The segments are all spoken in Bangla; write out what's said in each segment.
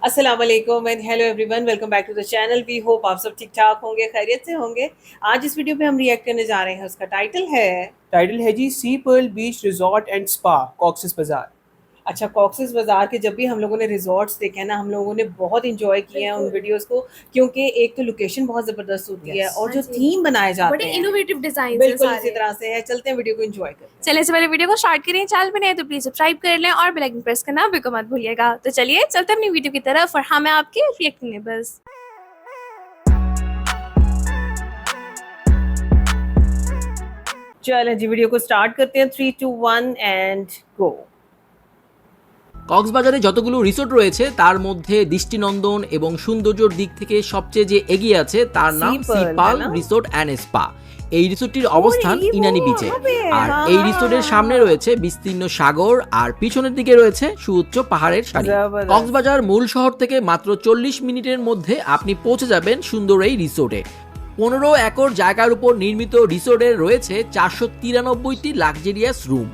अस्सलाम वालेकुम and hello everyone, welcome back to the channel. We hope आप सब ठीक ठाक होंगे, खैरियत से होंगे। आज इस वीडियो पे हम रिएक्ट करने जा रहे हैं, उसका टाइटल है जी sea pearl beach resort and spa Cox's Bazar. अच्छा, कॉक्सेस बाजार के जब भी हम लोगों ने रिजॉर्ट्स देखे हैं ना, हम लोगों ने बहुत इंजॉय किए हैं उन वीडियोस को, क्योंकि एक तो लोकेशन बहुत ज़बरदस्त होती है यस। और हाँ जो जी, थीम बनाए बड़े जाते हैं इनोवेटिव डिजाइन है बिल्कुल इसी सारे। तरह से है। चलते हैं वीडियो को एंजॉय करते हैं। चलिए, इससे पहले वीडियो को स्टार्ट करें। चैनल पे नए तो प्लीज सब्सक्राइब कर लें और बेल आइकन प्रेस करना बिल्कुल मत भूलिएगा। तो चलिए चलते हैं अपनी वीडियो की तरफ और हाँ, मैं आपके रिएक्टिंग है बस। चलें जी, वीडियो को स्टार्ट करते हैं। 3 2 1 एंड गो। কক্সবাজারে যতগুলো রিসোর্ট রয়েছে তার মধ্যে দৃষ্টিনন্দন এবং সৌন্দর্যের দিক থেকে সবচেয়ে যে এগিয়ে আছে তার নাম Sea সি Pearl, পার্ল তাই না? Resort and spa. এই রিসোর্টটির অবস্থান ওরে, ইনানি ও, বিচে। হবে, আর হ্যাঁ, এই হ্যাঁ, রিসোর্টের হ্যাঁ, সামনে হ্যাঁ। রয়েছে বিস্তীর্ণ সাগর আর পিছনের দিকে রয়েছে সুউচ্চ পাহাড়ের সারি। জবরদস্ত। কক্সবাজার মূল শহর থেকে মাত্র 40 মিনিটের মধ্যে আপনি পৌঁছে যাবেন সুন্দর এই রিসোর্টে। 15 একর জায়গার উপর নির্মিত রিসোর্টে রয়েছে 493টি লাক্সারিয়াস রুম।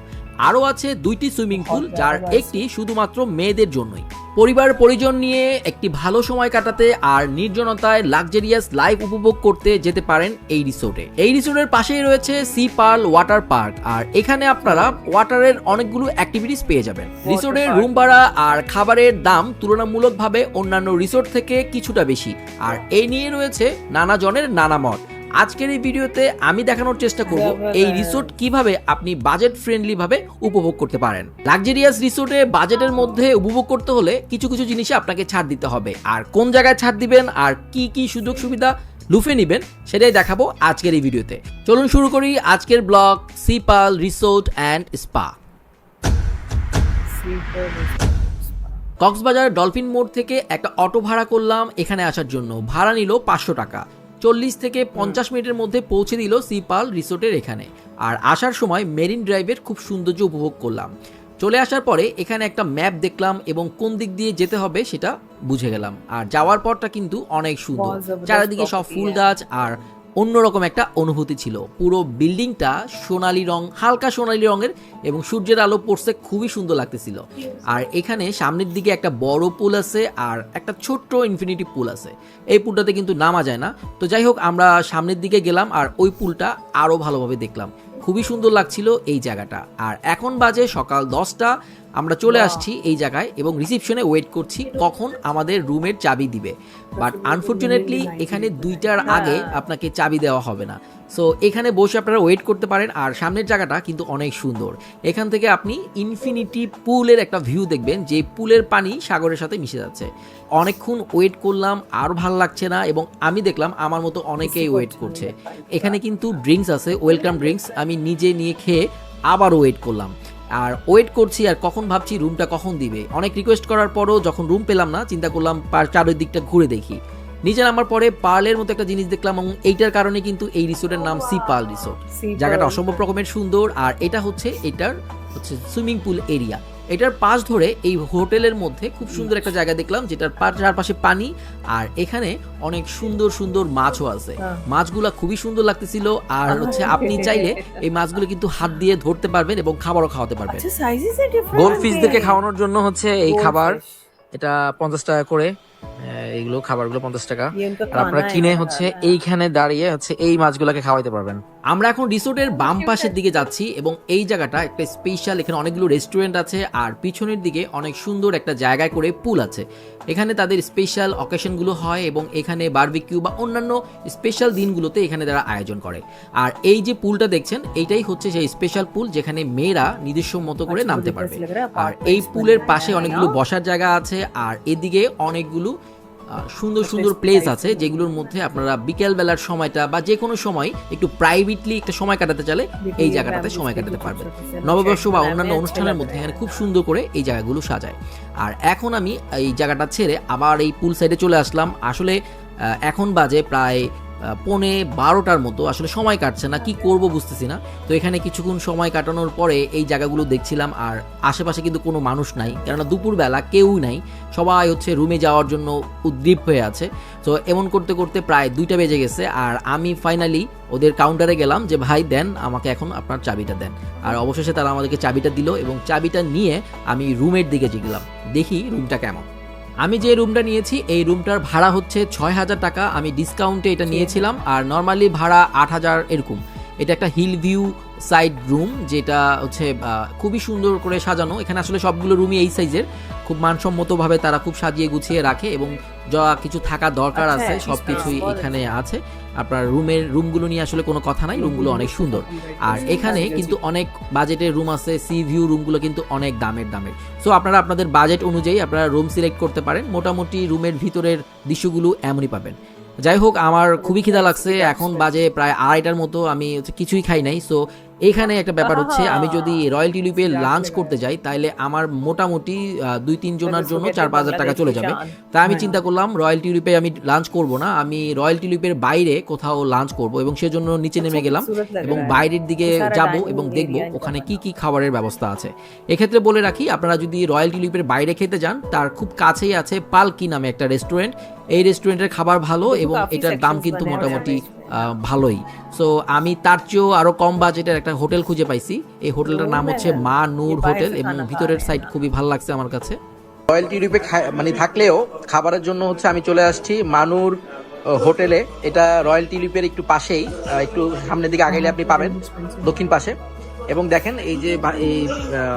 আরও আছে 2টি সুইমিং পুল, যার একটি শুধুমাত্র মেয়েদের জন্যই। পরিবার পরিজন নিয়ে একটি ভালো সময় কাটাতে আর নির্জনতায় লাক্সারিয়াস লাইফ উপভোগ করতে যেতে পারেন এই রিসোর্টে। এই রিসোর্টের পাশেই রয়েছে সি পার্ল ওয়াটার পার্ক, আর এখানে আপনারা ওয়াটারের অনেকগুলো অ্যাক্টিভিটিস পেয়ে যাবেন। রিসোর্টের রুম ভাড়া আর খাবারের দাম তুলনামূলকভাবে অন্যান্য রিসোর্ট থেকে কিছুটা বেশি, আর এই নিয়ে রয়েছে নানা জনের নানা মত। আজকের এই ভিডিওতে আমি দেখানোর চেষ্টা করব এই রিসোর্ট কিভাবে আপনি বাজেট ফ্রেন্ডলি ভাবে উপভোগ করতে পারেন। লাক্সারিয়াস রিসোর্টে বাজেটের মধ্যে উপভোগ করতে হলে কিছু কিছু জিনিসে আপনাকে ছাড় দিতে হবে, আর কোন জায়গায় ছাড় দিবেন আর কি কি সুযোগ সুবিধা লুফে নেবেন সেটাই দেখাবো আজকের এই ভিডিওতে। চলুন শুরু করি আজকের blog Sea Pearl Resort and Spa. Cox's Bazar Dolphin মোড় থেকে একটা অটো ভাড়া করলাম এখানে আসার জন্য। ভাড়া নিল 500 টাকা। 40 থেকে 50 মিনিটের মধ্যে পৌঁছে দিল সি পার্ল রিসোর্টের এখানে। আর আসার সময় মেরিন ড্রাইভের খুব সৌন্দর্য উপভোগ করলাম। চলে আসার পরে এখানে একটা ম্যাপ দেখলাম এবং কোন দিক দিয়ে যেতে হবে সেটা বুঝে গেলাম। আর যাওয়ার পরটা কিন্তু অনেক সুন্দর, চারিদিকে সব ফুল গাছ আর অন্যরকম একটা অনুভূতি ছিল। পুরো বিল্ডিংটা সোনালী রং, হালকা সোনালী রঙের, এবং সূর্যের আলো পড়ছে, খুবই সুন্দর লাগতেছিল। আর এখানে সামনের দিকে একটা বড় পুল আছে আর একটা ছোট্ট ইনফিনিটি পুল আছে। এই পুলটাতে কিন্তু নামা যায় না। তো যাই হোক, আমরা সামনের দিকে গেলাম আর ওই পুলটা আরো ভালোভাবে দেখলাম। খুবই সুন্দর লাগছিল এই জায়গাটা। আর এখন বাজে সকাল 10টা। আমরা চলে আসছি এই জায়গায় এবং রিসিপশনে ওয়েট করছি কখন আমাদের রুমের চাবি দিবে। বাট আনফরচুনেটলি এখানে 2টার আগে আপনাকে চাবি দেওয়া হবে না। সো এখানে বসে আপনারা ওয়েট করতে পারেন। আর সামনের জায়গাটা কিন্তু অনেক সুন্দর। এখান থেকে আপনি ইনফিনিটি পুলের একটা ভিউ দেখবেন, যে পুলের পানি সাগরের সাথে মিশে যাচ্ছে। অনেকক্ষণ ওয়েট করলাম, আর ভালো লাগছে না, এবং আমি দেখলাম আমার মতো অনেকেই ওয়েট করছে। এখানে কিন্তু ড্রিঙ্কস আছে, ওয়েলকাম ড্রিঙ্কস। আমি নিজে নিয়ে খেয়ে আবার ওয়েট করলাম। আর ওয়েট করছি আর কখন ভাবছি রুমটা কখন দিবে। অনেক রিকোয়েস্ট করার পরও যখন রুম পেলাম না, চিন্তা করলাম চারিদিকটা ঘুরে দেখি। নিচে নামার পরে পার্লের মতো একটা জিনিস দেখলাম, এবং এইটার কারণে কিন্তু এই রিসোর্টের নাম সি পার্ল রিসোর্ট। জায়গাটা অসম্ভব রকমের সুন্দর। আর এটা হচ্ছে সুইমিং পুল এরিয়া। এটার পাশ ধরে এই হোটেলের মধ্যে খুব সুন্দর একটা জায়গা দেখলাম, যেটার চারপাশে পানি, আর এখানে অনেক সুন্দর সুন্দর মাছও আছে। মাছগুলো খুবই সুন্দর লাগতেছিল। আর হচ্ছে আপনি চাইলে এই মাছগুলো কিন্তু হাত দিয়ে ধরতে পারবেন এবং খাবারও খাওয়াতে পারবেন। अच्छा, साइजेस है डिफरेंट। গোল্ড ফিশদেরকে খাওয়ানোর জন্য হচ্ছে এই খাবার। এটা 50 টাকা করে। এইগুলো খাবারগুলো 50 টাকা। আর আপনারা কিনে হচ্ছে এইখানে দাঁড়িয়ে হচ্ছে এই মাছগুলোকে খাওয়াইতে পারবেন। আমরা এখন রিসোর্টের বাম পাশের দিকে যাচ্ছি এবং এই জায়গাটা একটা স্পেশাল। এখানে অনেকগুলো রেস্টুরেন্ট আছে আর পিছনের দিকে অনেক সুন্দর একটা জায়গায় করে পুল আছে। এখানে তাদের স্পেশাল অকেশনগুলো হয় এবং এখানে বারবিকিউ বা অন্যান্য স্পেশাল দিনগুলোতে এখানে তারা আয়োজন করে। আর এই যে পুলটা দেখছেন, এইটাই হচ্ছে সেই স্পেশাল পুল যেখানে মেয়েরা নিজস্ব মতো করে নামতে পারবে। আর এই পুলের পাশে অনেকগুলো বসার জায়গা আছে আর এদিকে অনেকগুলো সুন্দর সুন্দর প্লেস আছে, যেগুলোর মধ্যে আপনারা বিকেল বেলার সময়টা বা যে কোনো সময় একটু প্রাইভেটলি একটা সময় কাটাতে চাইলে এই জায়গাটাতে সময় কাটাতে পারবেন। নববর্ষ বা অন্যান্য অনুষ্ঠানের মধ্যে এখানে খুব সুন্দর করে এই জায়গাগুলো সাজায়। আর এখন আমি এই জায়গাটা ছেড়ে আবার এই পুল সাইডে চলে আসলাম। আসলে এখন বাজে প্রায় 11:30টার মতো। আসলে সময় কাটছে না, কি করব বুঝতেছি না। তো এখানে কিছুক্ষণ সময় কাটানোর পরে এই জায়গাগুলো দেখছিলাম। আর আশেপাশে কিন্তু কোনো মানুষ নাই, কেননা দুপুরবেলা কেউই নাই। সবাই হচ্ছে রুমে যাওয়ার জন্য উদ্গ্রীব হয়ে আছে। তো এমন করতে করতে প্রায় 2টা বেজে গেছে। আর আমি ফাইনালি ওদের কাউন্টারে গেলাম যে ভাই দেন আমাকে এখন আপনার চাবিটা দেন। আর অবশেষে তারা আমাদেরকে চাবিটা দিল এবং চাবিটা নিয়ে আমি রুমের দিকে গেলাম, দেখি রুমটা কেমন। আমি যে রুমটা নিয়েছি এই রুমটার ভাড়া হচ্ছে 6,000 টাকা, আমি ডিসকাউন্টে এটা নিয়েছিলাম, আর নর্মালি ভাড়া 8,000 এরকম। এটা একটা হিল ভিউ সাইড রুম, যেটা হচ্ছে খুবই সুন্দর করে সাজানো। এখানে আসলে সবগুলো রুমই এই সাইজের, খুব মানসম্মতভাবে তারা খুব সাজিয়ে গুছিয়ে রাখে, এবং যা কিছু থাকা দরকার আছে সব কিছুই এখানে আছে। আপনার রুমগুলো নিয়ে আসলে কোনো কথা নাই, রুমগুলো অনেক সুন্দর। আর এখানে কিন্তু অনেক বাজেটের রুম আছে, সি ভিউ রুমগুলো কিন্তু অনেক দামের। সো আপনারা আপনাদের বাজেট অনুযায়ী আপনারা রুম সিলেক্ট করতে পারেন। মোটামুটি রুমের ভিতরের দৃশ্যগুলো এমনই পাবেন। যাই হোক, আমার খুবই খিদা লাগছে, এখন বাজে প্রায় 2:30টার মতো, আমি কিছুই খাই নাই। সো এইখানে একটা ব্যাপার হচ্ছে, আমি যদি রয়্যাল টিউলিপে লাঞ্চ করতে যাই তাহলে আমার মোটামুটি 2-3 জনের জন্য 4-5 হাজার টাকা চলে যাবে। তাই আমি চিন্তা করলাম রয়্যাল টিউলিপে আমি লাঞ্চ করব না, আমি রয়্যাল টিউলিপের বাইরে কোথাও লাঞ্চ করব, এবং সেজন্য নিচে নেমে গেলাম এবং বাইরের দিকে যাব এবং দেখব ওখানে কি কি খাবারের ব্যবস্থা আছে। এক্ষেত্রে বলে রাখি, আপনারা যদি রয়্যাল টিউলিপের বাইরে খেতে যান, তার খুব কাছেই আছে পালকি নামে একটা রেস্টুরেন্ট। এই রেস্টুরেন্টের খাবার ভালো এবং এটার দাম কিন্তু মোটামুটি ভালোই। সো আমি তার চেয়েও আরো কম বাজেটের একটা হোটেল খুঁজে পাইছি। এই হোটেলটার নাম হচ্ছে মা নূর হোটেল, এবং ভিতরের সাইড খুবই ভালো লাগছে আমার কাছে। রয়্যাল টিউলিপে মানে থাকলেও খাবারের জন্য হচ্ছে আমি চলে আসছি মানুর হোটেলে। এটা রয়্যাল টিউলিপের একটু পাশেই, একটু সামনের দিকে আগাইলে আপনি পাবেন, দক্ষিণ পাশে। এবং দেখেন এই যে এই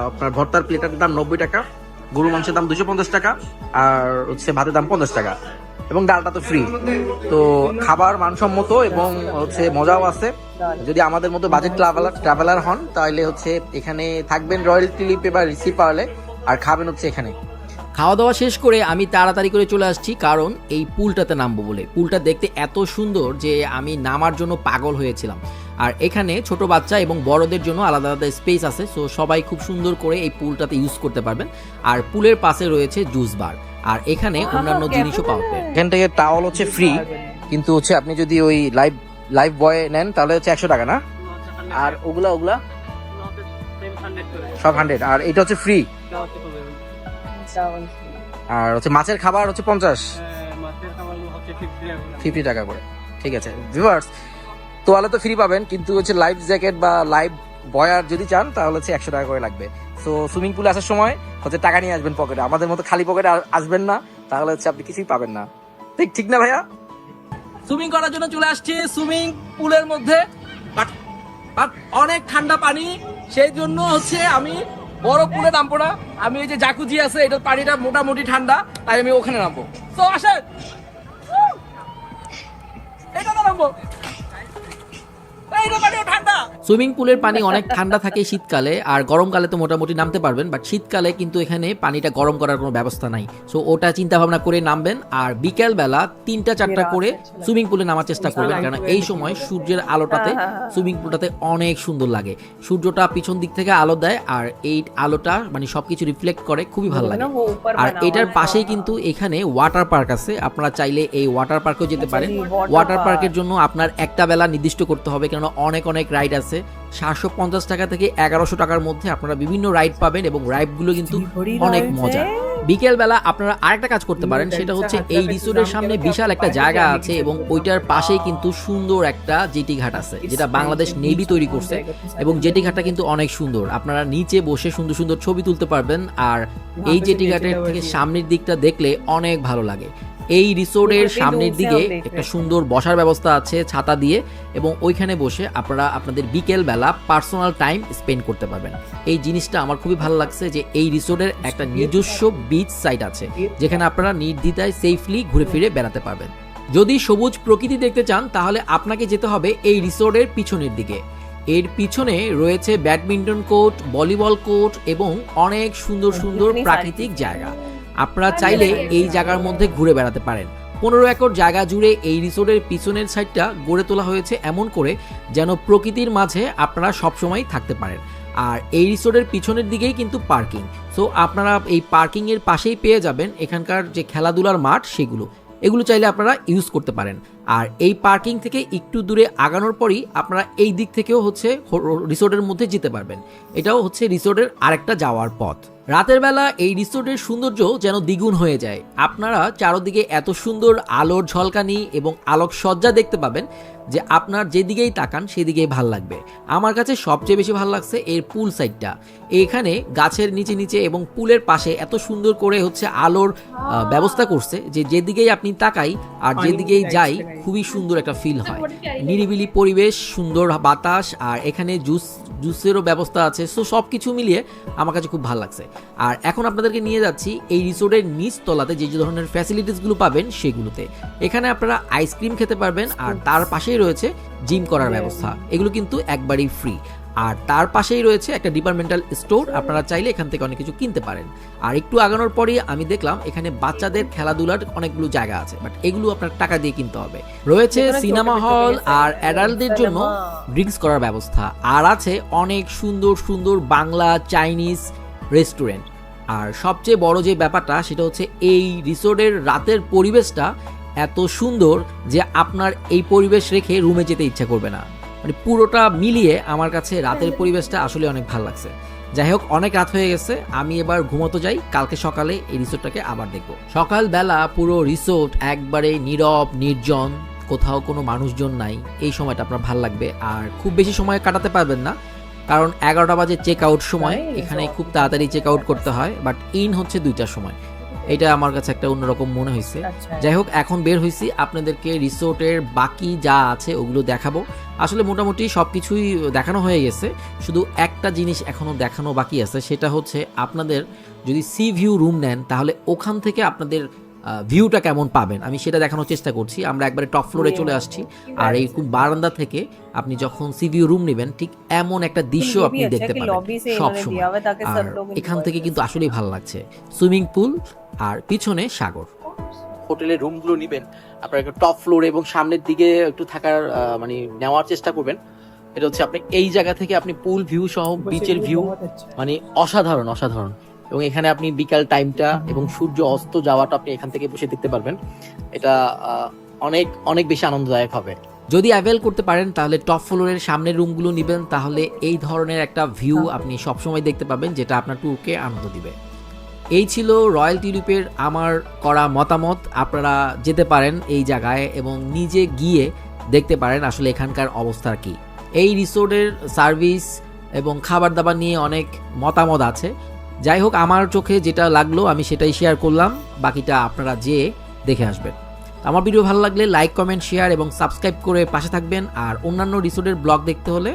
আপনার ভর্তার প্লেটার দাম 90 টাকা, গরু মাংসের দাম 250 টাকা, আর হচ্ছে ভাতের দাম 50 টাকা, এবং ডালটা তো ফ্রি। তো খাবার মানসম্মত এবং হচ্ছে মজাও আছে। যদি আমাদের মতো বাজেট ট্রাভেলার হন তাহলে হচ্ছে এখানে থাকবেন রয়্যাল টিউলিপে বা রিসি পার্লে, আর খাবেন হচ্ছে এখানে। খাওয়া দাওয়া শেষ করে আমি তাড়াতাড়ি করে চলে আসছি, কারণ এই পুলটাতে নামবো বলে। পুলটা দেখতে এত সুন্দর যে আমি নামার জন্য পাগল হয়েছিলাম। আর এখানে ছোট বাচ্চা এবং বড়দের জন্য আলাদা আলাদা স্পেস আছে, সো সবাই খুব সুন্দর করে এই পুলটাতে ইউজ করতে পারবেন। আর পুলের পাশে রয়েছে জুস বার, আর এখানে অন্যান্য জিনিসও পাওয়া যায়। এখান থেকে টাওয়াল হচ্ছে ফ্রি, কিন্তু হচ্ছে আপনি যদি ওই লাইভ বয় নেন তাহলে হচ্ছে 100 টাকা না, আর ওগুলা সব 100, আর এটা হচ্ছে ফ্রি। আর হচ্ছে মাছের খাবার হচ্ছে 50 50 টাকা করে। ঠিক আছে ভিউয়ার্স, তোয়ালে তো ফ্রি পাবেন, কিন্তু হচ্ছে লাইফ জ্যাকেট বা লাইভ বয়ার যদি চান তাহলে হচ্ছে 100 টাকা করে লাগবে। সো সুইমিং পুলে আসার সময় হচ্ছে টাকা নিয়ে আসবেন পকেটে, আমাদের মতো খালি পকেটে আসবেন না, তাহলে হচ্ছে আপনি কিছুই পাবেন না। ঠিক না ভাইয়া? সুইমিং করার জন্য চলে আসছি সুইমিং পুলের মধ্যে, বাট অনেক ঠান্ডা পানি, সেই জন্য হচ্ছে আমি বড় পুলে নামবো না। আমি এই যে জাকুজি আছে, এটার পানিটা মোটামুটি ঠান্ডা, তাই আমি ওখানে নামবো। তো আসেন, এটা নামবো। সুইমিং পুলের পানি অনেক ঠান্ডা থাকে শীতকালে, আর গরমকালে তো মোটামুটি নামতে পারবেন, বাট শীতকালে কিন্তু এখানে পানিটা গরম করার কোনো ব্যবস্থা নাই। সো ওটা চিন্তা ভাবনা করে নামবেন। আর বিকেল বেলা 3টা-4টা করে সুইমিং পুলে নামার চেষ্টা করবেন, কারণ এই সময় সূর্যের আলোটাতে সুইমিং পুলটাতে অনেক সুন্দর লাগে। সূর্যটা পিছন দিক থেকে আলো দেয়, আর এই আলোটা মানে সবকিছু রিফ্লেক্ট করে, খুবই ভালো লাগে। আর এটার পাশেই কিন্তু এখানে ওয়াটার পার্ক আছে, আপনারা চাইলে এই ওয়াটার পার্কেও যেতে পারেন। ওয়াটার পার্কের জন্য আপনার একটা বেলা নির্দিষ্ট করতে হবে, কারণ অনেক রাইড আছে। 750 টাকা থেকে 1100 টাকার মধ্যে আপনারা বিভিন্ন রাইড পাবেন, এবং রাইডগুলো কিন্তু অনেক মজা। বিকেল বেলা আপনারা আরেকটা কাজ করতে পারেন, সেটা হচ্ছে এই রিসোর্টের সামনে বিশাল একটা জায়গা আছে, এবং ওইটার পাশেই কিন্তু সুন্দর একটা জেটি ঘাট আছে, যেটা বাংলাদেশ নেভি তৈরি করছে, এবং জেটি ঘাটটা কিন্তু অনেক সুন্দর। আপনারা নিচে বসে সুন্দর সুন্দর ছবি তুলতে পারবেন, আর এই জেটি ঘাটের থেকে সামনের দিকটা দেখলে অনেক ভালো লাগে। এই রিসোর্টের সামনের দিকে একটা সুন্দর বসার ব্যবস্থা আছে ছাতা দিয়ে, এবং ওইখানে বসে আপনারা আপনাদের বিকেল বেলা পার্সোনাল টাইম স্পেন্ড করতে পারবেন। এই জিনিসটা আমার খুবই ভালো লাগছে যে এই রিসোর্টের একটা নিজস্ব বিচ সাইড আছে, যেখানে আপনারা নির্দ্বিধায় সেফলি ঘুরে ফিরে বেড়াতে পারবেন। যদি সবুজ প্রকৃতি দেখতে চান তাহলে আপনাকে যেতে হবে এই রিসোর্টের পিছনের দিকে। এর পিছনে রয়েছে ব্যাডমিন্টন কোর্ট, ভলিবল কোর্ট এবং অনেক সুন্দর সুন্দর প্রাকৃতিক জায়গা। আপনারা চাইলে এই জায়গার মধ্যে ঘুরে বেড়াতে পারেন। 15 একর জায়গা জুড়ে এই রিসোর্টের পিছনের সাইডটা গড়ে তোলা হয়েছে এমন করে যেন প্রকৃতির মাঝে আপনারা সবসময় থাকতে পারেন। আর এই রিসোর্টের পিছনের দিকেই কিন্তু পার্কিং, সো আপনারা এই পার্কিংয়ের পাশেই পেয়ে যাবেন এখানকার যে খেলাধুলার মাঠ, এগুলো চাইলে আপনারা ইউজ করতে পারেন। আর এই পার্কিং থেকে একটু দূরে আগানোর পরই আপনারা এই দিক থেকেও হচ্ছে রিসোর্টের মধ্যে যেতে পারবেন। এটাও হচ্ছে রিসোর্টের আরেকটা যাওয়ার পথ। রাতের বেলা এই রিসোর্টের সৌন্দর্য যেন দ্বিগুণ হয়ে যায়। আপনারা চারদিকে এত সুন্দর আলোর ঝলকানি এবং আলোকসজ্জা দেখতে পাবেন যে আপনার যেদিকেই তাকান সেদিকেই ভাল লাগবে। আমার কাছে সবচেয়ে বেশি ভালো লাগছে এর পুল সাইডটা। এখানে গাছের নিচে নিচে এবং পুলের পাশে এত সুন্দর করে হচ্ছে আলোর ব্যবস্থা করছে যে যেদিকেই আপনি তাকাই আর যেদিকেই যাই খুবই সুন্দর একটা ফিল হয়। নিরিবিলি পরিবেশ, সুন্দর বাতাস, আর এখানে জুসেরও ব্যবস্থা আছে। সো সব কিছু মিলিয়ে আমার কাছে খুব ভালো লাগছে। আর এখন আপনাদেরকে নিয়ে যাচ্ছি এই রিসোর্টের নিচ তলাতে যে ধরনের ফ্যাসিলিটিসগুলো পাবেন সেগুলোতে। এখানে আপনারা আইসক্রিম খেতে পারবেন, আর তার পাশেই রয়েছে জিম করার ব্যবস্থা। এগুলো কিন্তু একবারই ফ্রি। আর তার পাশেই রয়েছে একটা ডিপার্টমেন্টাল স্টোর, আপনারা চাইলে এখান থেকে অনেক কিছু কিনতে পারেন। আর একটু আগানোর পরেই আমি দেখলাম এখানে বাচ্চাদের খেলাধুলার অনেকগুলো জায়গা আছে, বাট এগুলো আপনার টাকা দিয়ে কিনতে হবে। রয়েছে সিনেমা হল আর অ্যাডাল্টদের জন্য ড্রিঙ্কস করার ব্যবস্থা, আর আছে অনেক সুন্দর সুন্দর বাংলা চাইনিজ রেস্টুরেন্ট। আর সবচেয়ে বড় যে ব্যাপারটা সেটা হচ্ছে এই রিসোর্টের রাতের পরিবেশটা এত সুন্দর যে আপনার এই পরিবেশ রেখে রুমে যেতে ইচ্ছা করবে না। মানে পুরোটা মিলিয়ে আমার কাছে রাতের পরিবেশটা আসলে অনেক ভালো লাগছে। যাই হোক, অনেক রাত হয়ে গেছে, আমি এবার ঘুমোতে যাই। কালকে সকালে এই রিসোর্টটাকে আবার দেখবো। সকালবেলা পুরো রিসোর্ট একবারে নীরব নির্জন, কোথাও কোনো মানুষজন নাই। এই সময়টা আপনার ভালো লাগবে। আর খুব বেশি সময় কাটাতে পারবেন না, কারণ 11টা বাজে চেক আউট সময়। এখানে খুব তাড়াতাড়ি চেক আউট করতে হয়, বাট ইন হচ্ছে 2টার সময়। এটা আমার কাছে একটা অন্যরকম মনে হয়েছে। যাই হোক, এখন বের হয়েছি, আপনাদেরকে রিসোর্টের বাকি যা আছে ওগুলো দেখাবো। আসলে মোটামুটি সব কিছুই দেখানো হয়ে গেছে, শুধু একটা জিনিস এখনও দেখানো বাকি আছে। সেটা হচ্ছে আপনাদের যদি সি ভিউ রুম নেন তাহলে ওখান থেকে আপনাদের ভিউটা কেমন পাবেন আমি সেটা দেখানোর চেষ্টা করছি। আমরা একবারে টপ ফ্লোরে চলে আসছি, আর এই বারান্দা থেকে আপনি যখন সি ভিউ রুম নেবেন ঠিক এমন একটা দৃশ্য আপনি দেখতে পাবেন সব সময়। আর এখান থেকে কিন্তু আসলেই ভালো লাগছে, সুইমিং পুল আর পিছনে সাগর। হোটেলের রুমগুলো নেবেন আপনারা একটু টপ ফ্লোরে এবং সামনের দিকে একটু থাকার মানে নেওয়ার চেষ্টা করবেন। এটা হচ্ছে আপনি এই জায়গা থেকে আপনি পুল ভিউ সহ বিচের ভিউ মানে অসাধারণ অসাধারণ। এবং এখানে আপনি বিকাল টাইমটা এবং সূর্য অস্ত যাওয়াটা আপনি এখান থেকে বসে দেখতে পারবেন। এটা অনেক অনেক বেশি আনন্দদায়ক হবে। যদি অ্যাভেল করতে পারেন তাহলে টপ ফ্লোরের সামনের রুমগুলো নেবেন, তাহলে এই ধরনের একটা ভিউ আপনি সবসময় দেখতে পাবেন যেটা আপনার ট্যুরকে আনন্দ দিবে। এই ছিল রয়্যাল টিউলিপের আমার করা মতামত। আপনারা যেতে পারেন এই জায়গায় এবং নিজে গিয়ে দেখতে পারেন আসলে এখানকার অবস্থা কি। এই রিসোর্টের সার্ভিস এবং খাবার দাবার নিয়ে অনেক মতামত আছে। যাই হোক, আমার চোখে যেটা লাগলো আমি সেটাই শেয়ার করলাম, বাকিটা আপনারা যেয়ে দেখে আসবেন। আমার ভিডিও ভালো লাগলে লাইক কমেন্ট শেয়ার এবং সাবস্ক্রাইব করে পাশে থাকবেন। আর অন্যান্য রিসোর্টের ব্লগ দেখতে হলে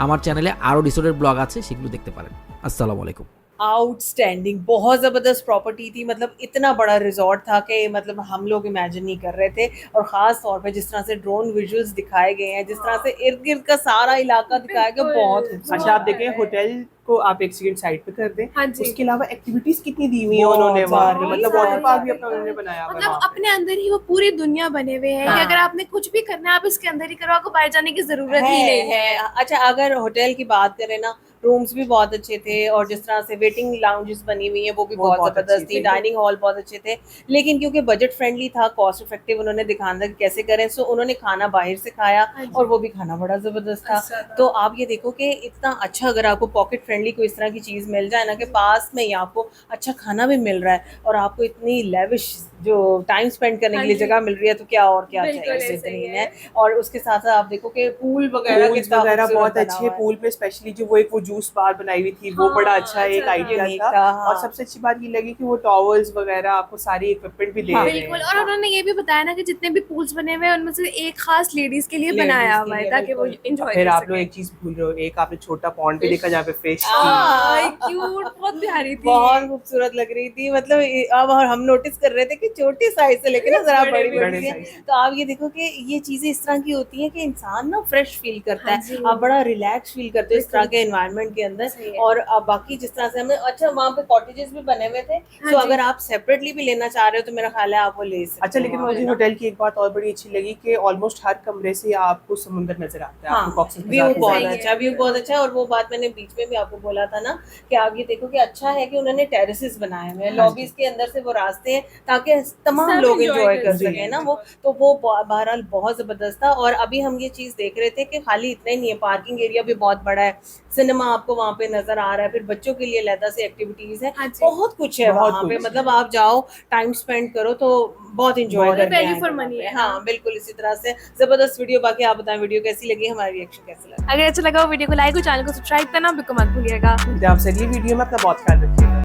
আমার চ্যানেলে আরও রিসোর্টের ব্লগ আছে, সেগুলো দেখতে পারেন। আসসালামু আলাইকুম। आउटस्टैंडिंग, बहुत ज़बरदस्त प्रॉपर्टी थी। मतलब इतना बड़ा रिजॉर्ट था कि मतलब हम लोग इमेजिन नहीं कर रहे थे। और ख़ास तौर पे जिस तरह से ड्रोन विजुअल्स दिखाए गए हैं, जिस तरह से इर्द गिर्द का सारा इलाका दिखाया गया, बहुत खूबसूरत। अच्छा, आप देखें होटल को आप एक सेकंड साइड पे कर दें। हाँ जी। उसके अलावा एक्टिविटीज कितनी दी हुई है उन्होंने वहाँ पे, मतलब वाटर पार्क भी अपना उन्होंने बनाया हुआ है मतलब वहाँ पे। अपने अंदर ही वो पूरी दुनिया बने हुए हैं कि अगर आपने कुछ भी करना है आप इसके अंदर ही करो, आपको बाहर जाने की जरूरत ही नहीं है। अच्छा, अगर होटल की बात करें ना, रूम्स भी बहुत अच्छे थे, और जिस तरह से वेटिंग लाउंजेस बनी हुई है वो भी बहुत ज़बरदस्त थी। डाइनिंग हॉल बहुत अच्छे थे, लेकिन क्योंकि बजट फ्रेंडली था, कॉस्ट इफेक्टिव उन्होंने दिखाना था कि कैसे करें, सो उन्होंने खाना बाहर से खाया, और वो भी खाना बड़ा ज़बरदस्त था। तो आप ये देखो कि इतना अच्छा, अगर आपको पॉकेट फ्रेंडली कोई इस तरह की चीज़ मिल जाए ना कि पास में ही आपको अच्छा खाना भी मिल रहा है और आपको इतनी लेविश जो टाइम स्पेंड करने के लिए जगह मिल रही है, तो क्या और क्या चाहिए, बेहतरीन है। और उसके साथ साथ आप देखो कि पूल वगैरह बहुत अच्छे, पूल पे स्पेशली जो वो एक वो जूस बार बनाई हुई थी वो बड़ा अच्छा एक आइडिया था। और सबसे अच्छी बात ये लगी कि वो टॉवल्स वगैरह आपको सारी इक्विपमेंट भी दे रहे हैं। बिल्कुल, और उन्होंने ये भी बताया ना कि जितने भी पूल्स बने हुए हैं उनमें से एक खास लेडीज के लिए बनाया हुआ है ताकि वो एंजॉय कर फिर आप सकें। लोग एक चीज भूल रहे हो, एक आपने छोटा पॉन्ड भी देखा जहाँ पे फिश क्यूट, बहुत प्यारी थी, बहुत खूबसूरत लग रही थी। मतलब अब हम नोटिस कर रहे थे कि छोटी साइज से लेकर ना जरा बड़ी बड़ी है। तो आप ये देखो कि ये चीजें इस तरह की होती हैं कि इंसान ना फ्रेश फील करता है, आप बड़ा रिलैक्स फील करते हो इस तरह के एनवायरनमेंट के अंदर। और बाकी जिस तरह से हमें, अच्छा वहाँ पे कॉटेजेस भी बने हुए थे, तो अगर आप सेपरेटली भी लेना चाह रहे हो तो मेरा ख्याल है आप वो ले सकते हो। अच्छा, लेकिन मुझे होटल की एक बात और बड़ी अच्छी लगी कि ऑलमोस्ट हर कमरे से आपको समुंदर नजर आता है। हाँ, व्यू बहुत अच्छा, व्यू बहुत अच्छा है। और वो बात मैंने बीच में भी आपको आपको बोला था ना कि आगे देखो कि अच्छा है कि उन्होंने टेरेसेस बनाए हुए हैं, लॉबीज के अंदर से वो रास्ते हैं ताकि तमाम सब लोग enjoy एंजॉय कर कर सकें। सकें ना वो। तो वो बहरहाल बहुत ज़बरदस्त था। और अभी हम ये चीज़ देख रहे थे कि खाली इतना ही नहीं है, पार्किंग एरिया भी बहुत बड़ा है, सिनेमा आपको वहाँ पे नज़र आ रहा है, फिर बच्चों के लिए अलहदा से एक्टिविटीज़ है, हाँ जी। बहुत कुछ है बहुत वहाँ पे। कुछ। मतलब आप जाओ, टाइम स्पेंड करो तो बहुत इंजॉय बहुत करके value आएंगे for वहाँ money पे। है ना। हाँ बिल्कुल, इसी तरह से ज़बरदस्त वीडियो। बाकी आप बताएं वीडियो कैसी लगी, हमारा रिएक्शन कैसा लगा। अगर अच्छा लगा हो वीडियो को लाइक और चैनल को सब्सक्राइब करना बिल्कुल मत भूलिएगा। मिलते हैं आपसे अगली वीडियो में, अपना बहुत ख्याल रखिएगा।